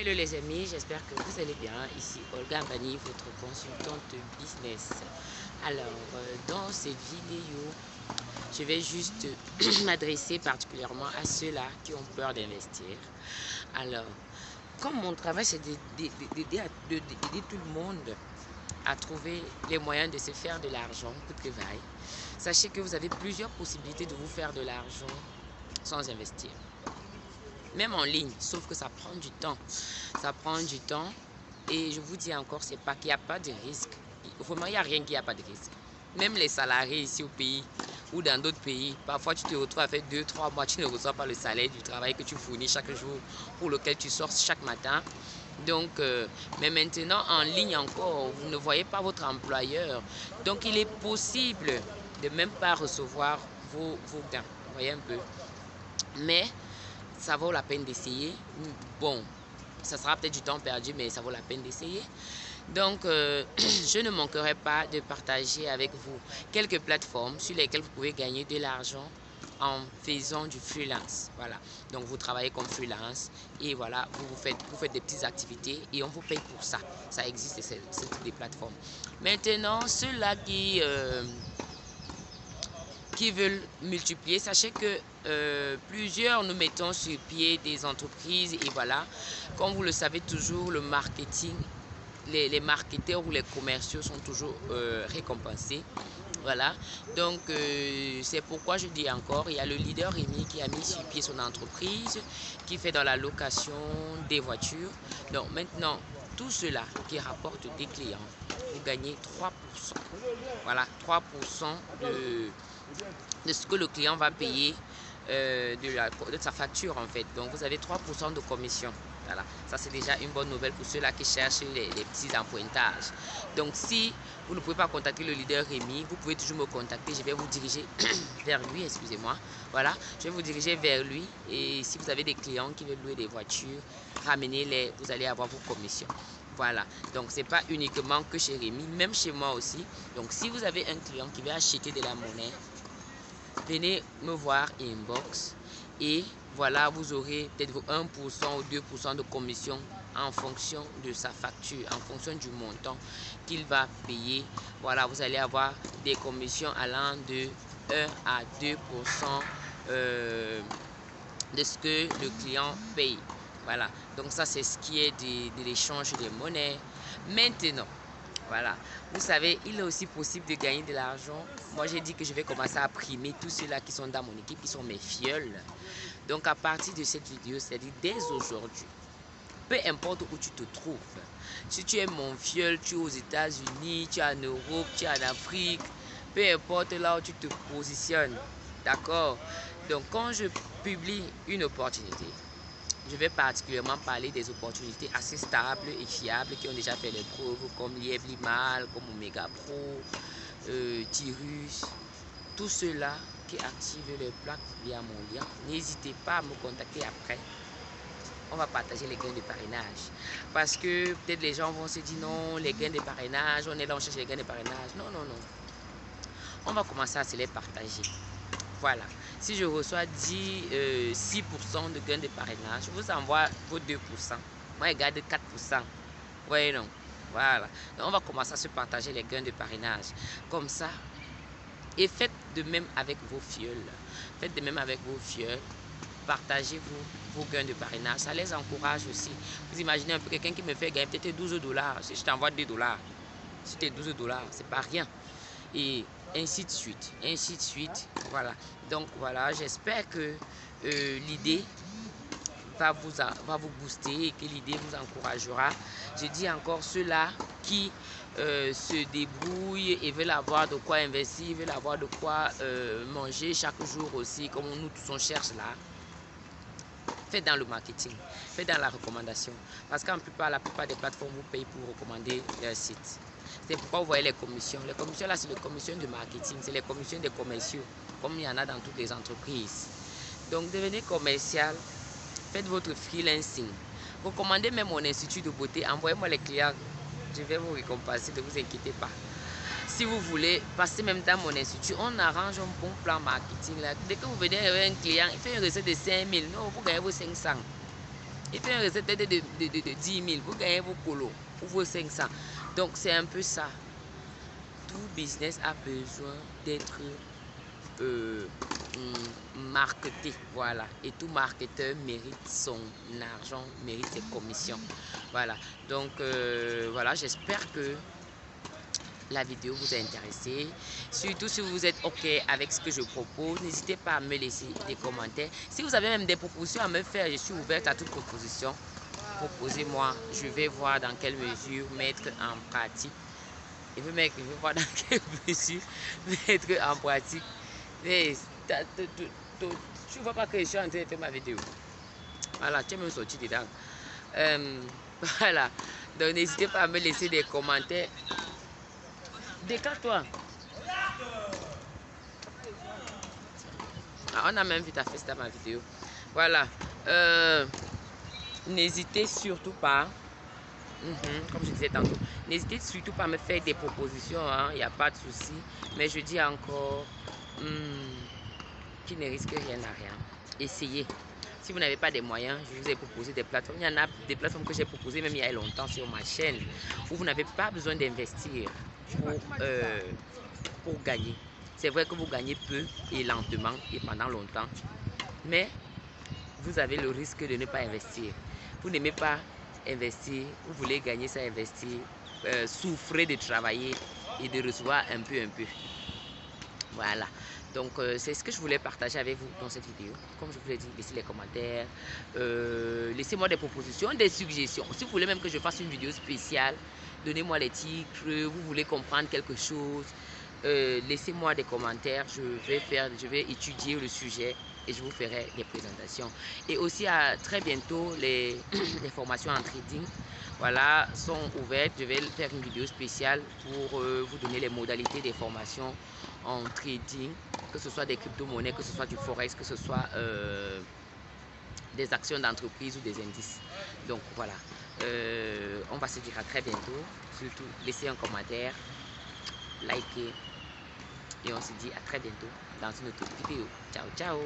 Hello les amis, j'espère que vous allez bien. Ici Olga Mbani, votre consultante business. Alors, dans cette vidéo, je vais juste m'adresser particulièrement à ceux-là qui ont peur d'investir. Alors, comme mon travail, c'est d'aider tout le monde à trouver les moyens de se faire de l'argent, coûte que vaille. Sachez que vous avez plusieurs possibilités de vous faire de l'argent sans investir. Même en ligne, sauf que ça prend du temps. Ça prend du temps. Et je vous dis encore, c'est pas qu'il n'y a pas de risque. Vraiment, il n'y a rien qui n'a pas de risque. Même les salariés ici au pays ou dans d'autres pays, parfois tu te retrouves à faire 2-3 mois, tu ne reçois pas le salaire du travail que tu fournis chaque jour, pour lequel tu sors chaque matin. Donc, mais maintenant, en ligne encore, vous ne voyez pas votre employeur. Donc, il est possible de même pas recevoir vos gains. Vous voyez un peu. Mais ça vaut la peine d'essayer. Bon, ça sera peut-être du temps perdu, mais ça vaut la peine d'essayer. Donc, je ne manquerai pas de partager avec vous quelques plateformes sur lesquelles vous pouvez gagner de l'argent en faisant du freelance. Voilà. Donc, vous travaillez comme freelance et voilà, vous faites des petites activités et on vous paye pour ça. Ça existe, ce type de plateforme. Maintenant, ceux-là qui veulent multiplier, sachez que plusieurs nous mettons sur pied des entreprises et voilà, comme vous le savez toujours, le marketing, les marketeurs ou les commerciaux sont toujours récompensés. Voilà, donc c'est pourquoi je dis encore, il y a le leader Rémi qui a mis sur pied son entreprise, qui fait dans la location des voitures. Donc maintenant, tout cela qui rapporte des clients, vous gagnez 3%. Voilà, 3% de ce que le client va payer de sa facture en fait. Donc vous avez 3% de commission. Voilà, ça c'est déjà une bonne nouvelle pour ceux-là qui cherchent les petits empruntages. Donc si vous ne pouvez pas contacter le leader Rémi, vous pouvez toujours me contacter. Je vais vous diriger vers lui, excusez-moi. Voilà, je vais vous diriger vers lui. Et si vous avez des clients qui veulent louer des voitures, ramenez-les, vous allez avoir vos commissions. Voilà, donc c'est pas uniquement que chez Rémi, même chez moi aussi. Donc si vous avez un client qui veut acheter de la monnaie, venez me voir inbox et voilà, vous aurez peut-être 1% ou 2% de commission en fonction de sa facture, en fonction du montant qu'il va payer. Voilà, vous allez avoir des commissions allant de 1 à 2% de ce que le client paye. Voilà, donc ça c'est ce qui est de l'échange de monnaie. Maintenant, voilà, vous savez, il est aussi possible de gagner de l'argent. Moi, j'ai dit que je vais commencer à primer tous ceux-là qui sont dans mon équipe, qui sont mes fioles. Donc, à partir de cette vidéo, c'est-à-dire dès aujourd'hui, peu importe où tu te trouves, si tu es mon fiole, tu es aux États-Unis, tu es en Europe, tu es en Afrique, peu importe là où tu te positionnes, d'accord? Donc, quand je publie une opportunité, je vais particulièrement parler des opportunités assez stables et fiables qui ont déjà fait les preuves, comme Lièvre Limal, comme Omega Pro, Tirus, tous ceux-là qui activent les plaques via mon lien. N'hésitez pas à me contacter après. On va partager les gains de parrainage. Parce que peut-être les gens vont se dire non, les gains de parrainage, on est là, on cherche les gains de parrainage. Non, non, non. On va commencer à se les partager. Voilà, si je reçois 6% de gain de parrainage, je vous envoie vos 2%. Moi, je garde 4%. Voyez non. Voilà. Donc, on va commencer à se partager les gains de parrainage. Comme ça. Et faites de même avec vos fioles. Faites de même avec vos fioles. Partagez vos gains de parrainage. Ça les encourage aussi. Vous imaginez un peu quelqu'un qui me fait gagner peut-être 12 $. Si je t'envoie 2 $, si tu es 12 $, c'est pas rien. Et ainsi de suite, ainsi de suite. Voilà, donc voilà, j'espère que l'idée va vous booster et que l'idée vous encouragera. Je dis encore ceux-là qui se débrouillent et veulent avoir de quoi investir, veulent avoir de quoi manger chaque jour aussi, comme nous tous on cherche là. Faites dans le marketing, faites dans la recommandation. Parce qu'en plupart, la plupart des plateformes vous payent pour recommander leur site. C'est pourquoi vous voyez les commissions. Les commissions là, c'est les commissions de marketing, c'est les commissions des commerciaux, comme il y en a dans toutes les entreprises. Donc devenez commercial, faites votre freelancing. Recommandez même mon institut de beauté, envoyez-moi les clients. Je vais vous récompenser, ne vous inquiétez pas. Si vous voulez passer même dans mon institut, on arrange un bon plan marketing là. Dès que vous venez avec un client, il fait une recette de 5 000. Non, vous gagnez vos 500. Il fait une recette de 10 000. Vous gagnez vos colos ou vos 500. Donc, c'est un peu ça. Tout business a besoin d'être marketé. Voilà. Et tout marketeur mérite son argent, mérite ses commissions. Voilà. Donc, voilà. J'espère que la vidéo vous a intéressé. Surtout si vous êtes OK avec ce que je propose, n'hésitez pas à me laisser des commentaires. Si vous avez même des propositions à me faire, je suis ouverte à toute proposition. Proposez-moi, je vais voir dans quelle mesure mettre en pratique. Je vais voir dans quelle mesure mettre en pratique. Mais tu ne vois pas que je suis en train de faire ma vidéo. Voilà, tu es même sorti dedans. Voilà, donc n'hésitez pas à me laisser des commentaires. Décale-toi. Ah, on a même vu ta fesse dans ma vidéo. Voilà. N'hésitez surtout pas. Comme je disais tantôt. N'hésitez surtout pas à me faire des propositions. Il n'y a pas de souci. Mais je dis encore. Qui ne risque rien à rien. Essayez. Si vous n'avez pas des moyens, je vous ai proposé des plateformes. Il y en a des plateformes que j'ai proposées même il y a longtemps sur ma chaîne. Où vous n'avez pas besoin d'investir pour gagner. C'est vrai que vous gagnez peu et lentement et pendant longtemps. Mais vous avez le risque de ne pas investir. Vous n'aimez pas investir, vous voulez gagner sans investir. Souffrez de travailler et de recevoir un peu. Voilà. Donc, c'est ce que je voulais partager avec vous dans cette vidéo. Comme je vous l'ai dit, laissez les commentaires. Laissez-moi des propositions, des suggestions. Si vous voulez même que je fasse une vidéo spéciale, donnez-moi les titres. Vous voulez comprendre quelque chose, laissez-moi des commentaires. Je vais étudier le sujet et je vous ferai des présentations. Et aussi, à très bientôt, les formations en trading, voilà, sont ouvertes. Je vais faire une vidéo spéciale pour vous donner les modalités des formations en trading, que ce soit des crypto-monnaies, que ce soit du forex, que ce soit des actions d'entreprise ou des indices. Donc voilà, on va se dire à très bientôt. Surtout, laissez un commentaire, likez et on se dit à très bientôt dans une autre vidéo. Ciao, ciao!